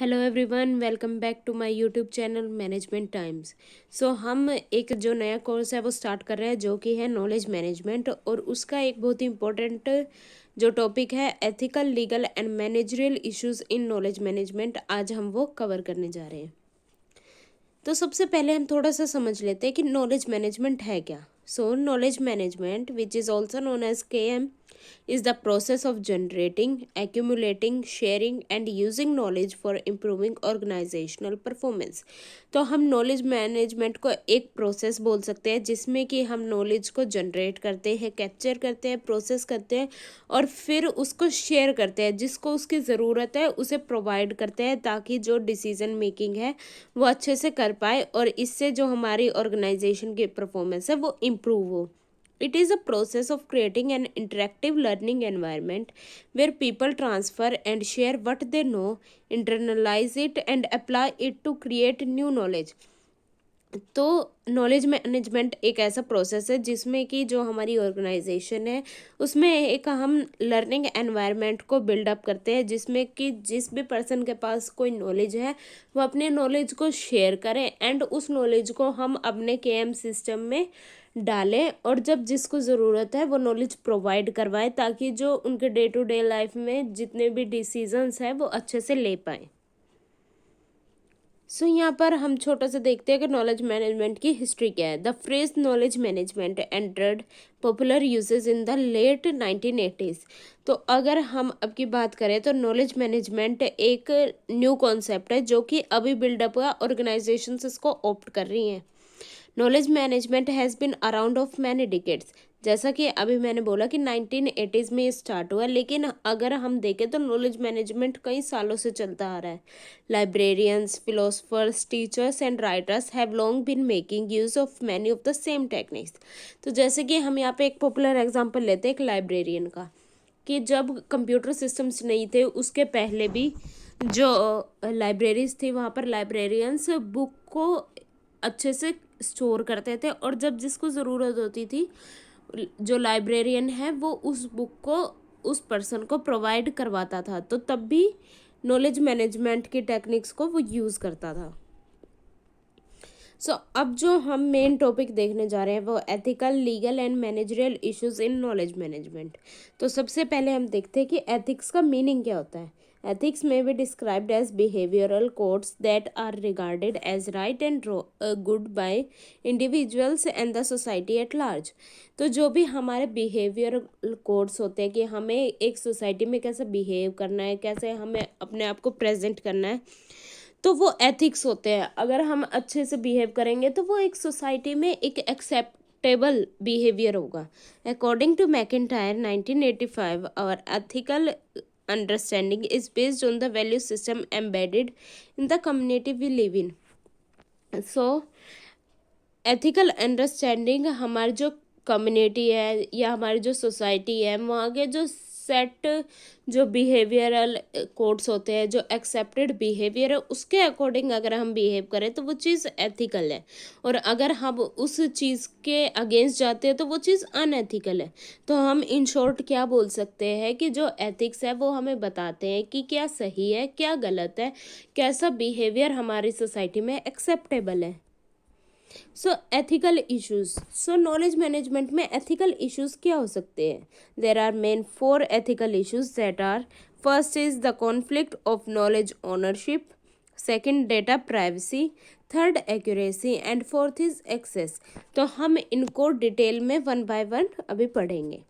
Hello everyone, welcome back to my YouTube channel management times. हम एक जो नया कोर्स है वो स्टार्ट कर रहे हैं जो कि है नॉलेज मैनेजमेंट, और उसका एक बहुत ही इम्पोर्टेंट जो टॉपिक है ethical, legal and managerial issues in knowledge management, आज हम वो कवर करने जा रहे हैं। तो सबसे पहले हम थोड़ा सा समझ लेते हैं कि नॉलेज मैनेजमेंट है क्या। Knowledge management, which is also known as KM, is the process of generating, accumulating, sharing and using knowledge for improving organizational performance। तो हम नॉलेज मैनेजमेंट को एक प्रोसेस बोल सकते हैं जिसमें कि हम नॉलेज को जनरेट करते हैं, कैप्चर करते हैं, प्रोसेस करते हैं और फिर उसको शेयर करते हैं। जिसको उसकी ज़रूरत है उसे प्रोवाइड करते हैं ताकि जो डिसीजन मेकिंग है वो अच्छे से कर पाए और इससे जो हमारी ऑर्गेनाइजेशन की परफॉर्मेंस है वो इम्प्रूव हो। It is a process of creating an interactive learning environment where people transfer and share what they know, internalize it, and apply it to create new knowledge। तो नॉलेज मैनेजमेंट एक ऐसा process है जिसमें कि जो हमारी organisation है उसमें एक हम लर्निंग एनवायरनमेंट को बिल्डअप करते हैं जिसमें कि जिस भी पर्सन के पास कोई नॉलेज है वो अपने नॉलेज को शेयर करें एंड उस नॉलेज को हम अपने KM सिस्टम में डालें और जब जिसको ज़रूरत है वो नॉलेज प्रोवाइड करवाएं ताकि जो उनके डे टू डे लाइफ में जितने भी डिसीजंस हैं वो अच्छे से ले पाएँ। यहाँ पर हम छोटा सा देखते हैं कि नॉलेज मैनेजमेंट की हिस्ट्री क्या है। The phrase knowledge management entered popular usages in the late 1980s। तो अगर हम अब की बात करें तो नॉलेज मैनेजमेंट एक न्यू कॉन्सेप्ट है जो कि अभी बिल्डअप हुआ, ऑर्गेनाइजेशंस इसको ऑप्ट कर रही हैं। Knowledge management has been around of many decades. जैसा कि अभी मैंने बोला कि 1980s में स्टार्ट हुआ, लेकिन अगर हम देखें तो नॉलेज मैनेजमेंट कई सालों से चलता आ रहा है। Librarians, philosophers, teachers and writers have long been making use of many of the same techniques. तो जैसे कि हम यहाँ पे एक पॉपुलर एग्जांपल लेते हैं एक लाइब्रेरियन का, कि जब कंप्यूटर सिस्टम्स नहीं थे उसके पहले भी जो लाइब्रेरीज थी वहाँ पर लाइब्रेरियंस बुक को अच्छे से स्टोर करते थे और जब जिसको ज़रूरत होती थी जो लाइब्रेरियन है वो उस बुक को उस पर्सन को प्रोवाइड करवाता था। तो तब भी नॉलेज मैनेजमेंट की टेक्निक्स को वो यूज़ करता था। अब जो हम मेन टॉपिक देखने जा रहे हैं वो ethical, legal and managerial issues in knowledge management. तो सबसे पहले हम देखते हैं कि एथिक्स का मीनिंग क्या होता है। Ethics may be described as behavioral codes that are regarded as right and good by individuals and the society at large। तो जो भी हमारे बिहेवियरल कोड्स होते हैं कि हमें एक सोसाइटी में कैसे बिहेव करना है, कैसे हमें अपने आप को प्रेजेंट करना है, तो वो एथिक्स होते हैं। अगर हम अच्छे से बिहेव करेंगे तो वो एक सोसाइटी में एक एक्सेप्टेबल बिहेवियर होगा। According to MacIntyre 1985, our ethical understanding is based on the value system embedded in the community we live in। Ethical understanding हमारी जो कम्युनिटी है या हमारी जो सोसाइटी है वहाँ के जो सेट जो बिहेवियरल कोड्स होते हैं, जो एक्सेप्टेड बिहेवियर है उसके अकॉर्डिंग अगर हम बिहेव करें तो वो चीज़ एथिकल है, और अगर हम उस चीज़ के अगेंस्ट जाते हैं तो वो चीज़ अनएथिकल है। तो हम इन शॉर्ट क्या बोल सकते हैं कि जो एथिक्स है वो हमें बताते हैं कि क्या सही है, क्या गलत है, कैसा बिहेवियर हमारी सोसाइटी में एक्सेप्टेबल है। Ethical issues. नॉलेज मैनेजमेंट में एथिकल इश्यूज क्या हो सकते हैं। There are main 4 ethical issues that are, first is the conflict of knowledge ownership, second data privacy, third accuracy and fourth is access. तो हम इनको डिटेल में 1 by 1 अभी पढ़ेंगे।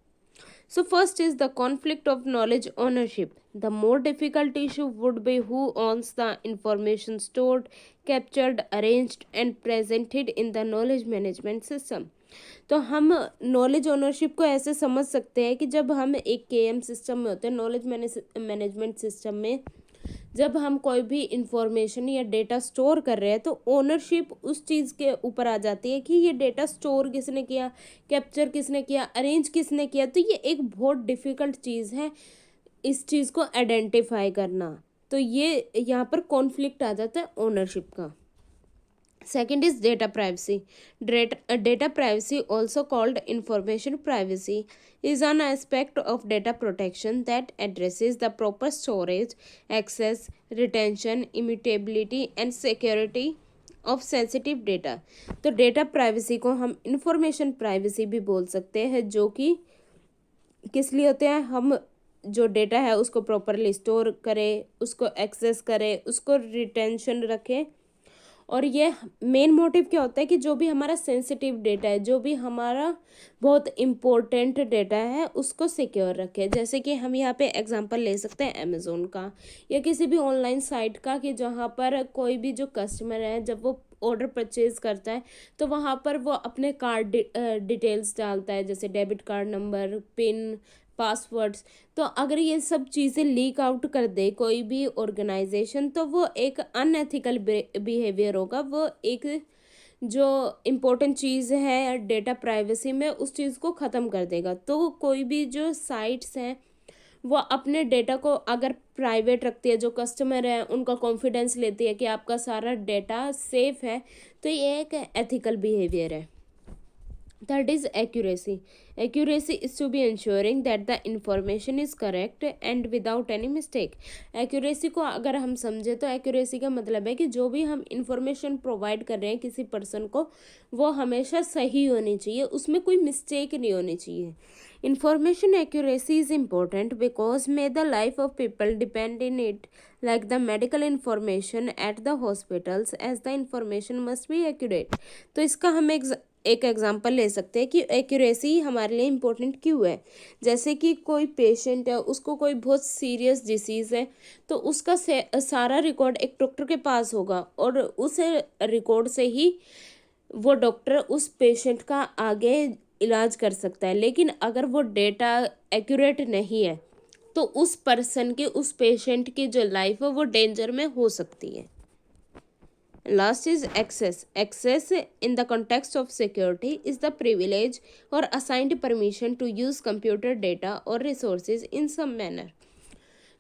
First is the conflict of knowledge ownership। The more difficult issue would be who owns the information stored, captured, arranged and presented in the knowledge management system। तो हम knowledge ownership को ऐसे समझ सकते हैं कि जब हम एक KM सिस्टम में होते हैं, नॉलेज मैनेजमेंट सिस्टम में, जब हम कोई भी इंफॉर्मेशन या डेटा स्टोर कर रहे हैं तो ओनरशिप उस चीज़ के ऊपर आ जाती है कि ये डेटा स्टोर किसने किया, कैप्चर किसने किया, अरेंज किसने किया। तो ये एक बहुत डिफ़िकल्ट चीज़ है इस चीज़ को आइडेंटिफाई करना। तो ये यहाँ पर कॉन्फ्लिक्ट आ जाता है ओनरशिप का। Second is data privacy. Data privacy, also called information privacy, is an aspect of data protection that addresses the proper storage, access, retention, immutability, and security of sensitive data. तो data privacy को हम information privacy भी बोल सकते हैं, जो कि किस लिए होते हैं, हम जो डेटा है उसको प्रॉपरली स्टोर करें, उसको एक्सेस करें, उसको रिटेंशन रखें. और ये मेन मोटिव क्या होता है कि जो भी हमारा सेंसिटिव डेटा है, जो भी हमारा बहुत इम्पोर्टेंट डेटा है, उसको सिक्योर रखें. जैसे कि हम यहाँ पे एग्जांपल ले सकते हैं अमेज़ोन का या किसी भी ऑनलाइन साइट का, कि जहाँ पर कोई भी जो कस्टमर है जब वो ऑर्डर परचेज करता है तो वहाँ पर वो अपने कार्ड डिटेल्स डालता है, जैसे debit card number, pin, passwords. तो अगर ये सब चीज़ें लीक आउट कर दे कोई भी ऑर्गेनाइजेशन, तो वो एक अनएथिकल बिहेवियर होगा. वो एक जो इम्पोर्टेंट चीज़ है डेटा प्राइवेसी में, उस चीज़ को ख़त्म कर देगा. तो कोई भी जो साइट्स हैं वो अपने डेटा को अगर प्राइवेट रखती है, जो कस्टमर है उनका कॉन्फिडेंस लेती है कि आपका सारा डेटा सेफ है, तो ये एक एथिकल बिहेवियर है. Third is accuracy. Accuracy is to be ensuring that the information is correct and without any mistake. Accuracy को अगर हम समझे तो accuracy का मतलब है कि जो भी हम information provide कर रहे हैं किसी person को, वो हमेशा सही होनी चाहिए, उसमें कोई mistake नहीं होनी चाहिए. Information accuracy is important because may the life of people depend in it, like the medical information at the hospitals, as the information must be accurate. तो इसका हम एक एग्जांपल ले सकते हैं कि एक्यूरेसी हमारे लिए इम्पोर्टेंट क्यों है. जैसे कि कोई पेशेंट है, उसको कोई बहुत सीरियस डिसीज़ है, तो उसका सारा रिकॉर्ड एक डॉक्टर के पास होगा और उस रिकॉर्ड से ही वो डॉक्टर उस पेशेंट का आगे इलाज कर सकता है. लेकिन अगर वो डेटा एक्यूरेट नहीं है तो उस पर्सन की, उस पेशेंट की जो लाइफ है वो डेंजर में हो सकती है. Last is access. Access in the context of security is the privilege or assigned permission to use computer data or resources in some manner.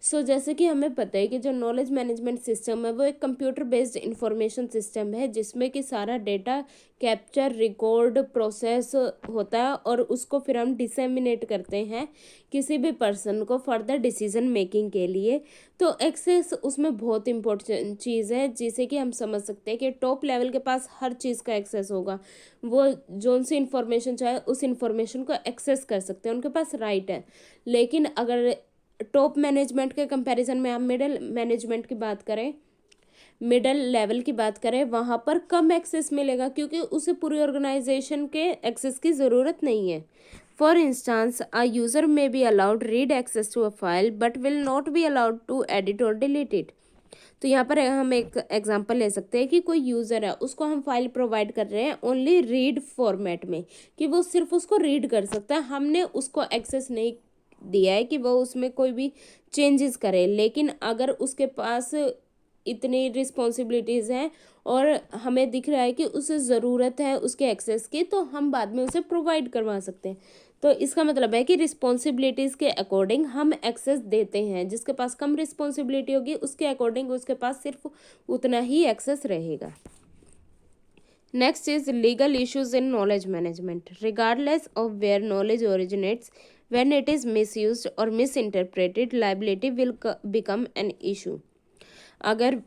जैसे कि हमें पता है कि जो नॉलेज मैनेजमेंट सिस्टम है वो एक कंप्यूटर बेस्ड इंफॉर्मेशन सिस्टम है, जिसमें कि सारा डेटा कैप्चर, रिकॉर्ड, प्रोसेस होता है और उसको फिर हम डिसेमिनेट करते हैं किसी भी पर्सन को फर्दर डिसीजन मेकिंग के लिए. तो एक्सेस उसमें बहुत इंपॉर्टेंट चीज़ है, जिसे कि हम समझ सकते हैं कि टॉप लेवल के पास हर चीज़ का एक्सेस होगा. वो जोन सी इंफॉर्मेशन चाहे उस इंफॉर्मेशन को एक्सेस कर सकते हैं, उनके पास राइट है. लेकिन अगर टॉप मैनेजमेंट के कंपैरिजन में आप मिडिल मैनेजमेंट की बात करें, मिडल लेवल की बात करें, वहाँ पर कम एक्सेस मिलेगा क्योंकि उसे पूरी ऑर्गेनाइजेशन के एक्सेस की ज़रूरत नहीं है. For instance, a user may be allowed read access to a file but will not be allowed to edit और डिलीट इट. तो यहाँ पर हम एक एग्जांपल ले सकते हैं कि कोई यूज़र है, उसको हम फाइल प्रोवाइड कर रहे हैं ओनली रीड फॉर्मेट में, कि वो सिर्फ उसको रीड कर सकता है. हमने उसको एक्सेस नहीं दिया है कि वो उसमें कोई भी चेंजेस करे. लेकिन अगर उसके पास इतनी रिस्पॉन्सिबिलिटीज़ हैं और हमें दिख रहा है कि उसे ज़रूरत है उसके एक्सेस की, तो हम बाद में उसे प्रोवाइड करवा सकते हैं. तो इसका मतलब है कि रिस्पॉन्सिबिलिटीज़ के अकॉर्डिंग हम एक्सेस देते हैं. जिसके पास कम रिस्पॉन्सिबिलिटी होगी उसके अकॉर्डिंग उसके पास सिर्फ उतना ही एक्सेस रहेगा. Next is legal issues in knowledge management. Regardless of where knowledge originates, when it is misused or misinterpreted, liability will become an issue. अगर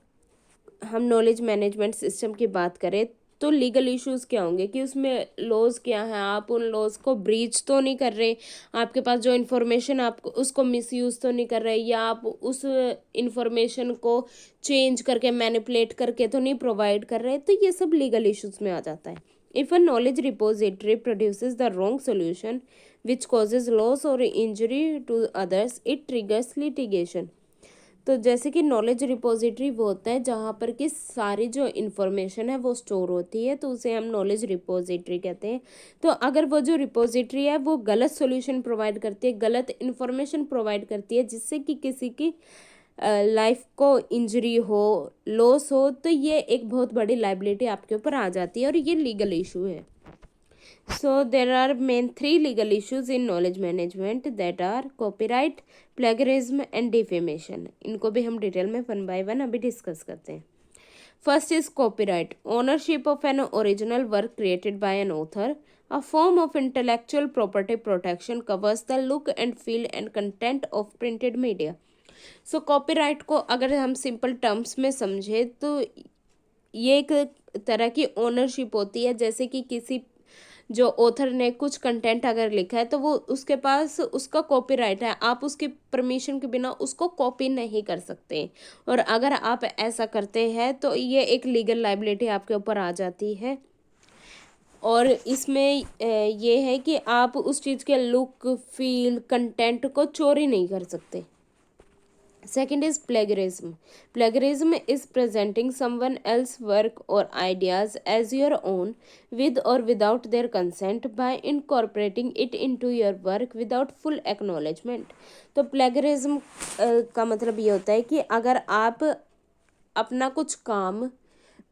हम नॉलेज मैनेजमेंट सिस्टम की बात करें तो लीगल इश्यूज क्या होंगे कि उसमें लॉज क्या हैं, आप उन लॉज को ब्रीच तो नहीं कर रहे, आपके पास जो इन्फॉर्मेशन आप उसको मिसयूज़ तो नहीं कर रहे, या आप उस इन्फॉर्मेशन को चेंज करके मैनिपुलेट करके तो नहीं प्रोवाइड कर रहे. तो ये सब लीगल इश्यूज में आ जाता है. If a knowledge repository produces the wrong solution which causes loss और injury to others, it triggers litigation. तो जैसे कि नॉलेज रिपोजिटरी वो होता है जहाँ पर कि सारी जो इन्फॉर्मेशन है वो स्टोर होती है, तो उसे हम नॉलेज रिपोजिटरी कहते हैं. तो अगर वो जो रिपोजिटरी है वो गलत सॉल्यूशन प्रोवाइड करती है, गलत इन्फॉर्मेशन प्रोवाइड करती है, जिससे कि किसी की लाइफ को इंजरी हो, लॉस हो, तो ये एक बहुत बड़ी लाइबिलिटी आपके ऊपर आ जाती है और ये लीगल इशू है. So there are main three legal issues in knowledge management, that are copyright, plagiarism and defamation. इनको भी हम डिटेल में वन बाय वन अभी डिस्कस करते हैं. First is copyright, ownership of an original work created by an author. A form of intellectual property protection covers the look and feel and content of printed media. So copyright को अगर हम simple terms में समझें तो ये एक तरह की ओनरशिप होती है, जैसे कि किसी जो ऑथर ने कुछ कंटेंट अगर लिखा है तो वो उसके पास उसका कॉपीराइट है, आप उसकी परमिशन के बिना उसको कॉपी नहीं कर सकते। और अगर आप ऐसा करते हैं तो ये एक लीगल लाइबिलिटी आपके ऊपर आ जाती है। और इसमें ये है कि आप उस चीज़ के लुक फील कंटेंट को चोरी नहीं कर सकते। Second is plagiarism. Plagiarism is presenting someone else's work or ideas as your own with or without their consent by incorporating it into your work without full acknowledgement. तो plagiarism का मतलब ये होता है कि अगर आप अपना कुछ काम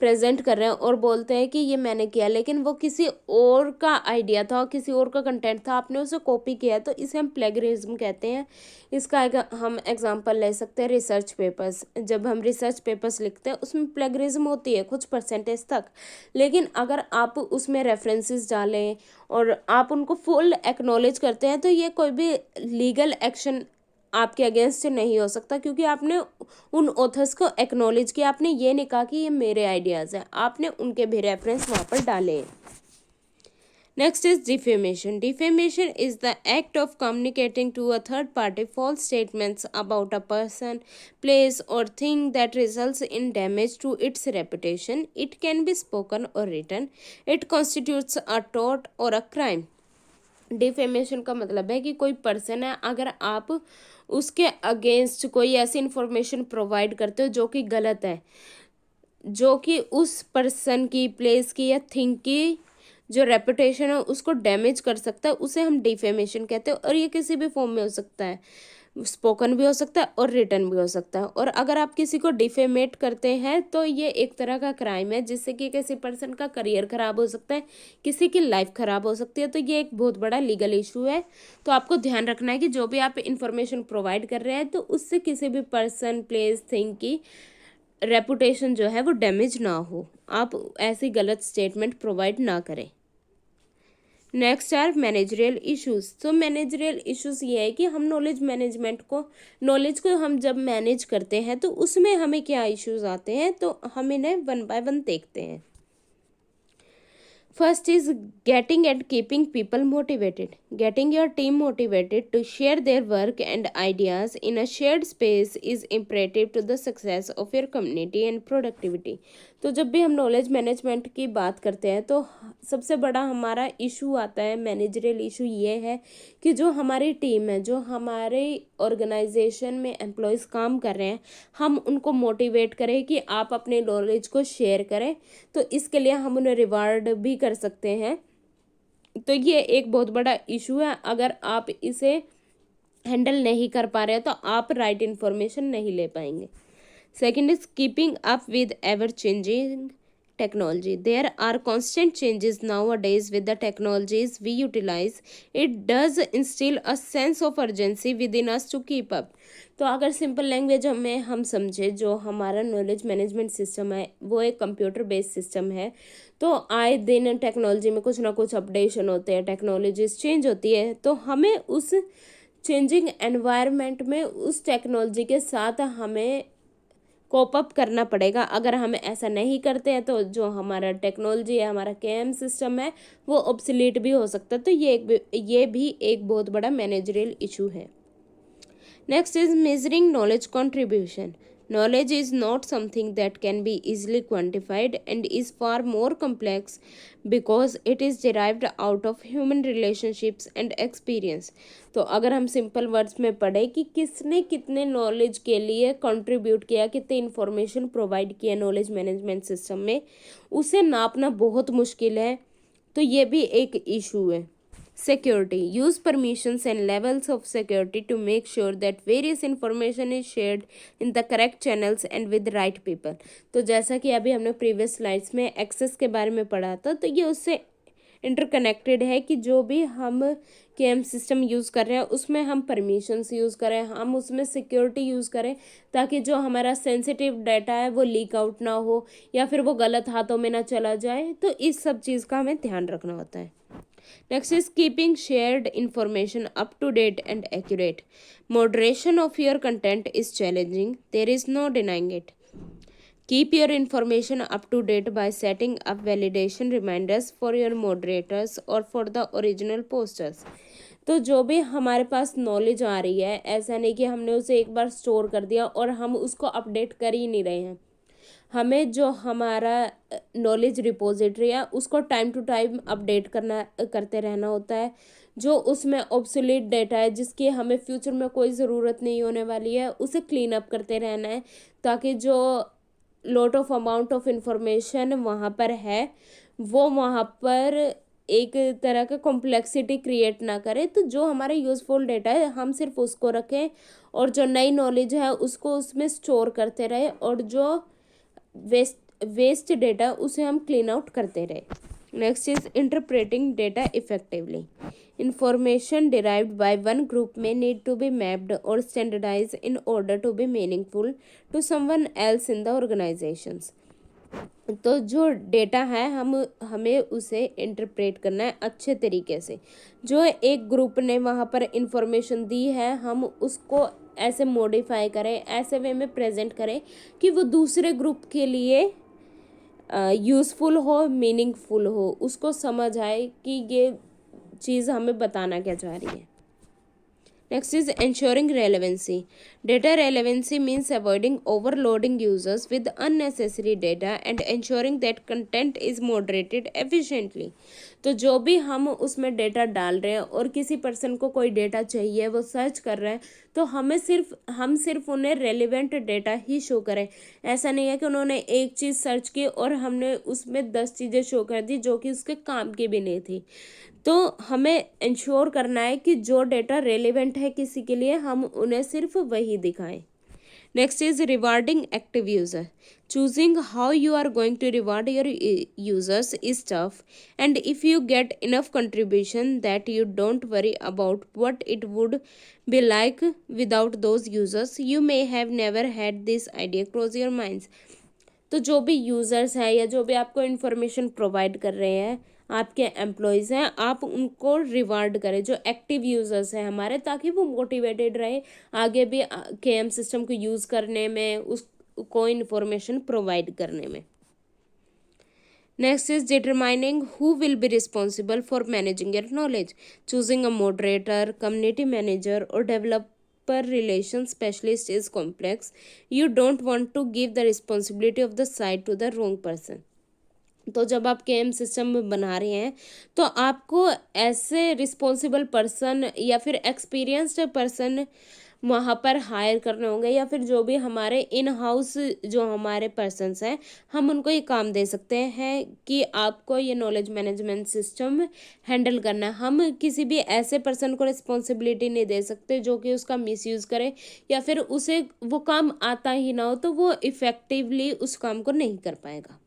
प्रेजेंट कर रहे हैं और बोलते हैं कि ये मैंने किया, लेकिन वो किसी और का आइडिया था, किसी और का कंटेंट था, आपने उसे कॉपी किया, तो इसे हम प्लेगरिज्म कहते हैं। इसका हम एग्जांपल ले सकते हैं रिसर्च पेपर्स। जब हम रिसर्च पेपर्स लिखते हैं उसमें प्लेगरिज्म होती है कुछ परसेंटेज तक, लेकिन अगर आप उसमें रेफरेंसेस डालें और आप उनको फुल एक्नॉलेज करते हैं तो ये कोई भी लीगल एक्शन आपके अगेंस्ट नहीं हो सकता, क्योंकि आपने उन ऑथर्स को एक्नॉलेज किया। आपने ये नहीं कहा कि ये मेरे आइडियाज़ हैं, आपने उनके भी रेफरेंस वहाँ पर डाले। Next is defamation. Defamation is the act of communicating to a third party false statements about a person, place, or thing that results in damage to its reputation. It can be spoken or written. It constitutes a tort or a crime. Defamation का मतलब है कि कोई person है, अगर आप उसके against कोई ऐसी इंफॉर्मेशन प्रोवाइड करते हो जो कि गलत है, जो कि उस पर्सन की, प्लेस की या थिंग की जो रेपुटेशन है उसको डैमेज कर सकता है, उसे हम डिफेमेशन कहते हैं। और ये किसी भी फॉर्म में हो सकता है, स्पोकन भी हो सकता है और रिटन भी हो सकता है। और अगर आप किसी को डिफेमेट करते हैं तो ये एक तरह का क्राइम है, जिससे कि किसी पर्सन का करियर ख़राब हो सकता है, किसी की लाइफ ख़राब हो सकती है। तो ये एक बहुत बड़ा लीगल इशू है। तो आपको ध्यान रखना है कि जो भी आप इंफॉर्मेशन प्रोवाइड कर रहे हैं तो उससे किसी भी पर्सन, प्लेस, थिंग की रेपुटेशन जो है वो डैमेज ना हो, आप ऐसी गलत स्टेटमेंट प्रोवाइड ना करें। Next are managerial issues. तो मैनेजरियल इश्यूज ये है कि हम नॉलेज को हम जब मैनेज करते हैं तो उसमें हमें क्या इश्यूज आते हैं, तो हम इन्हें वन बाय वन देखते हैं. First is getting and keeping people motivated. Getting your team motivated to share their work and ideas in a shared space is imperative to the success of your community and productivity. तो जब भी हम knowledge management की बात करते हैं तो सबसे बड़ा हमारा इशू आता है, मैनेजरियल इशू ये है कि जो हमारी टीम है, जो हमारे ऑर्गेनाइजेशन में एम्प्लॉयज़ काम कर रहे हैं, हम उनको मोटिवेट करें कि आप अपने नॉलेज को शेयर करें। तो इसके लिए हम उन्हें रिवार्ड भी कर सकते हैं। तो ये एक बहुत बड़ा इशू है। अगर आप इसे हैंडल नहीं कर पा रहे हैं तो आप राइट इन्फॉर्मेशन नहीं ले पाएंगे. Second is keeping up with ever-changing technology. There are constant changes nowadays with the technologies we utilize. It does instill a sense of urgency within us to keep up. तो अगर simple language में हम समझे, जो हमारा knowledge management system है वो एक कंप्यूटर बेस्ड सिस्टम है। तो आए दिन टेक्नोलॉजी में कुछ ना कुछ अपडेशन होते हैं, टेक्नोलॉजीज चेंज होती है, तो हमें उस चेंजिंग एनवायरनमेंट में उस टेक्नोलॉजी के साथ हमें कोप अप करना पड़ेगा। अगर हम ऐसा नहीं करते हैं तो जो हमारा टेक्नोलॉजी है, हमारा केएम सिस्टम है, वो ऑब्सोलीट भी हो सकता है। तो ये भी एक बहुत बड़ा मैनेजरियल इशू है. Next is measuring knowledge contribution. Knowledge is not something that can be easily quantified and is far more complex because it is derived out of human relationships and experience. तो अगर हम simple words में पढ़े कि किसने कितने knowledge के लिए कंट्रीब्यूट किया, कितनी इन्फॉर्मेशन प्रोवाइड किया नॉलेज मैनेजमेंट सिस्टम में, उसे नापना बहुत मुश्किल है। तो ये भी एक इशू है. Security. Use permissions and levels of security to make sure that various information is shared in the correct channels and with the right people. तो जैसा कि अभी हमने प्रीवियस स्लाइड्स में एक्सेस के बारे में पढ़ा था, तो ये उससे इंटरकनेक्टेड है कि जो भी हम केएम सिस्टम यूज़ कर रहे हैं उसमें हम परमिशंस यूज़ करें, हम उसमें सिक्योरिटी यूज़ करें, ताकि जो हमारा सेंसिटिव डाटा है वो लीक आउट ना हो या फिर वो गलत हाथों में ना चला जाए। तो इस सब चीज़ का हमें ध्यान रखना होता है। Next is keeping shared information up to date and accurate. Moderation of your content is challenging. There is no denying it. Keep your information up to date by setting up validation reminders for your moderators or for the original posters. तो जो भी हमारे पास knowledge आ रही है, ऐसा नहीं कि हमने उसे एक बार स्टोर कर दिया और हम उसको अपडेट कर ही नहीं रहे हैं। हमें जो हमारा नॉलेज रिपोजिटरी है उसको टाइम टू टाइम अपडेट करते रहना होता है। जो उसमें ऑब्सोलीट डेटा है जिसकी हमें फ्यूचर में कोई ज़रूरत नहीं होने वाली है, उसे क्लीन अप करते रहना है, ताकि जो lot of amount of information वहाँ पर है वो वहाँ पर एक तरह का कॉम्प्लेक्सिटी क्रिएट ना करे। तो जो हमारा यूज़फुल डेटा है हम सिर्फ उसको रखें, और जो नई नॉलेज है उसको उसमें स्टोर करते रहे, और जो वेस्ट डेटा उसे हम क्लीन आउट करते रहे। Next is interpreting data effectively. Information derived by one group may need to be mapped और standardise in order to be meaningful to someone else in the organisations. तो जो data है हमें उसे इंटरप्रेट करना है अच्छे तरीके से। जो एक ग्रुप ने वहाँ पर इंफॉर्मेशन दी है हम उसको ऐसे मॉडिफाई करें, ऐसे वे में प्रेजेंट करें कि वो दूसरे ग्रुप के लिए यूज़फुल हो, मीनिंगफुल हो, उसको समझ आए कि ये चीज़ हमें बताना क्या चाह रही है। Next is ensuring relevancy. Data relevancy means avoiding overloading users with unnecessary data and ensuring that content is moderated efficiently. तो जो भी हम उसमें डेटा डाल रहे हैं और किसी पर्सन को कोई डेटा चाहिए, वो सर्च कर रहे हैं, तो हम सिर्फ उन्हें रेलिवेंट डेटा ही शो करें। ऐसा नहीं है कि उन्होंने एक चीज़ सर्च की और हमने उसमें 10 चीज़ें शो कर दी जो कि उसके काम की भी नहीं थी। तो हमें इंश्योर करना है कि जो डेटा रेलिवेंट है किसी के लिए हम उन्हें सिर्फ वही दिखाएं। Next is rewarding active user. Choosing how you are going to reward your users is tough, and if you get enough contribution that you don't worry about what it would be like without those users, you may have never had this idea cross your minds. तो जो भी users हैं या जो भी आपको information provide कर रहे हैं, आपके एम्प्लॉयज़ हैं, आप उनको रिवार्ड करें, जो एक्टिव यूज़र्स हैं हमारे, ताकि वो मोटिवेटेड रहे आगे भी केएम सिस्टम को यूज़ करने में, उसको इन्फॉर्मेशन प्रोवाइड करने में। Next is determining who will be responsible for managing your knowledge. Choosing a moderator, community manager, or developer relations specialist is complex. You don't want to give the responsibility of the site to the wrong person. तो जब आप KM system बना रहे हैं तो आपको ऐसे responsible person या फिर एक्सपीरियंस्ड पर्सन वहाँ पर हायर करने होंगे, या फिर जो भी हमारे इन हाउस जो हमारे पर्सन्स हैं हम उनको ये काम दे सकते हैं कि आपको ये नॉलेज मैनेजमेंट सिस्टम हैंडल करना है। हम किसी भी ऐसे पर्सन को रिस्पॉन्सिबिलिटी नहीं दे सकते जो कि उसका मिसयूज़ करे या फिर उसे वो काम आता ही ना हो तो वो इफ़ेक्टिवली उस काम को नहीं कर पाएगा।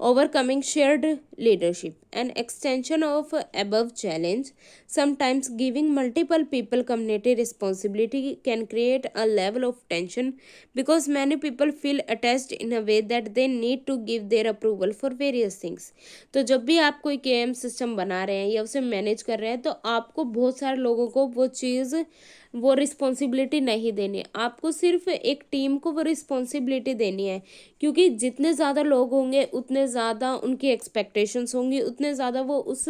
Overcoming shared leadership, an extension of above challenge. Sometimes giving multiple people community responsibility can create a level of tension because many people feel attached in a way that they need to give their approval for various things. तो जब भी आप कोई KM system बना रहे हैं या उसे मैनेज कर रहे हैं तो आपको बहुत सारे लोगों को वो रिस्पॉन्सिबिलिटी नहीं देनी है, आपको सिर्फ एक टीम को वो रिस्पॉन्सिबिलिटी देनी है, क्योंकि जितने ज़्यादा लोग होंगे उतने ज़्यादा उनकी एक्सपेक्टेशंस होंगी, उतने ज़्यादा वो उस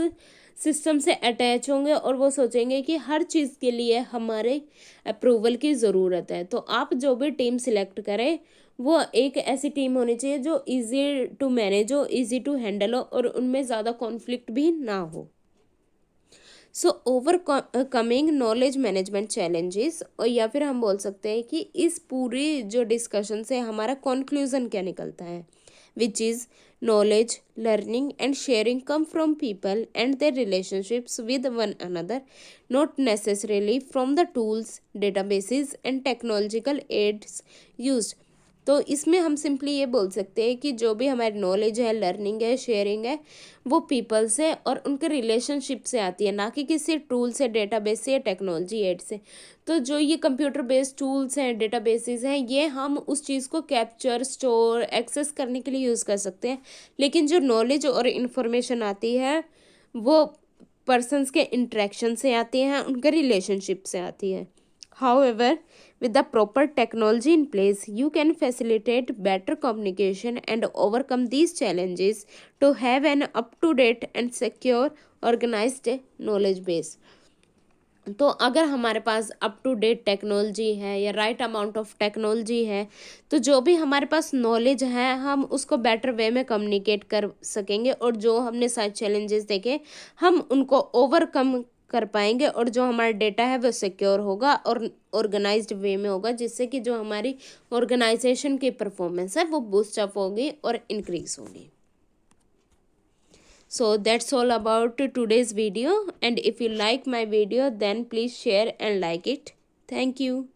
सिस्टम से अटैच होंगे और वो सोचेंगे कि हर चीज़ के लिए हमारे अप्रूवल की ज़रूरत है। तो आप जो भी टीम सिलेक्ट करें वो एक ऐसी टीम होनी चाहिए जो इजी टू मैनेज हो, इजी टू हैंडल हो और उनमें ज़्यादा कॉन्फ्लिक्ट भी ना हो। सो ओवरकमिंग नॉलेज मैनेजमेंट चैलेंजेस, और या फिर हम बोल सकते हैं कि इस पूरी जो डिस्कशन से हमारा कंक्लूजन क्या निकलता है, which is knowledge, learning and sharing come from people and their relationships with one another, not necessarily from the tools, databases and technological aids used. तो इसमें हम सिंपली ये बोल सकते हैं कि जो भी हमारी नॉलेज है, लर्निंग है, शेयरिंग है, वो पीपल से और उनके रिलेशनशिप से आती है, ना कि किसी टूल से, डेटाबेस से या टेक्नोलॉजी एड से। तो जो ये कंप्यूटर बेस्ड टूल्स हैं, डेटाबेसेस हैं, ये हम उस चीज़ को कैप्चर, स्टोर, एक्सेस करने के लिए यूज़ कर सकते हैं, लेकिन जो नॉलेज और इन्फॉर्मेशन आती है वो पर्सन्स के इंटरेक्शन से आती हैं, उनके रिलेशनशिप से आती है। However, with the proper technology in place, you can facilitate better communication and overcome these challenges to have an up-to-date and secure organized knowledge base. तो अगर हमारे पास अप टू डेट टेक्नोलॉजी है या राइट अमाउंट ऑफ टेक्नोलॉजी है, तो जो भी हमारे पास नॉलेज है हम उसको बेटर वे में कम्युनिकेट कर सकेंगे, और जो हमने सारे चैलेंजेस देखे हम उनको ओवरकम कर पाएंगे, और जो हमारा डेटा है वो सिक्योर होगा और ऑर्गेनाइज्ड वे में होगा, जिससे कि जो हमारी ऑर्गेनाइजेशन की परफॉर्मेंस है वो बूस्ट अप होगी और इंक्रीज होगी। So that's all about today's video, and if you like my video then please share and like it. Thank you.